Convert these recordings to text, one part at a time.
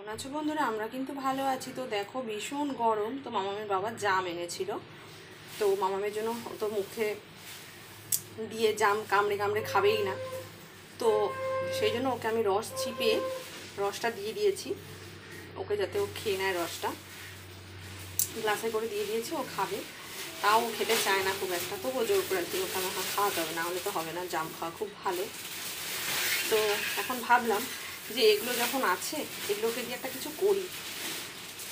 কেমন আছো বন্ধুরা? আমরা কিন্তু ভালো আছি। তো দেখো ভীষণ গরম, তো মামামের বাবা জাম এনেছিল। তো মামামের জন্য তো মুখে দিয়ে জাম কামড়ে কামড়ে খাবেই না, তো সেই জন্য ওকে আমি রস চিপে রসটা দিয়ে দিয়েছি ওকে, যাতে ও খেয়ে নেয়। রসটা গ্লাসে করে দিয়ে দিয়েছি, ও খাবে। তাও ও খেতে চায় না খুব একটা, তবুও জোর করে আর কি ওকে আমার খাওয়াতে হবে, না হলে তো হবে না। জাম খাওয়া খুব ভালো। তো এখন ভাবলাম যে এগুলো যখন আছে, এগুলোকে দিয়ে একটা কিছু করি।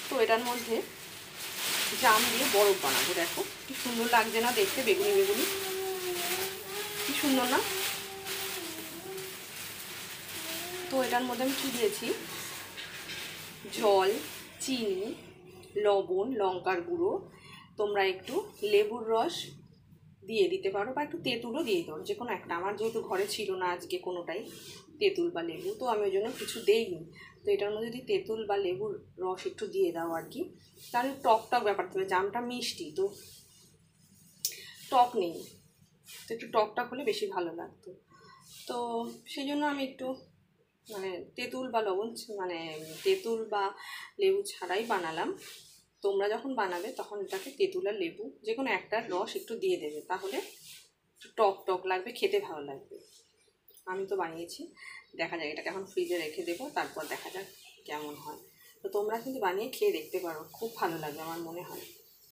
তো এটার মধ্যে জাম দিয়ে বরফ বানাবো। দেখো কি সুন্দর লাগছে না দেখতে, বেগুনি বেগুনি, কি সুন্দর না? তো এটার মধ্যে আমি কি দিয়েছি, জল, চিনি, লবণ, লঙ্কার গুঁড়ো, তোমরা একটু লেবুর রস দিয়ে দিতে পারো, বা একটু তেঁতুলও দিয়ে দিতে পারো, যে কোনো একটা। আমার যেহেতু ঘরে ছিল না আজকে কোনোটাই, তেঁতুল বা লেবু, তো আমি ওই জন্য কিছু দেইনি। তো এটার মধ্যে যদি তেঁতুল বা লেবুর রস একটু দিয়ে দাও আর কি, তাহলে টক টক ব্যাপার থাকবে। জামটা মিষ্টি, তো টক নেই, তো একটু টক টক হলে বেশি ভালো লাগতো। তো সেই জন্য আমি একটু মানে তেঁতুল বা লবণ, মানে তেঁতুল বা লেবু ছাড়াই বানালাম। তোমরা যখন বানাবে তখন এটাকে তেঁতুল আর লেবু যে কোনো একটা রস একটু দিয়ে দেবে, তাহলে একটু টক টক লাগবে, খেতে ভালো লাগবে। আমি তো বানিয়েছি, দেখা যাক। এটাকে এখন ফ্রিজে রেখে দেবো, তারপর দেখা যাক কেমন হয়। তো তোমরা কিন্তু বানিয়ে খেয়ে দেখতে পারো, খুব ভালো লাগবে আমার মনে হয়।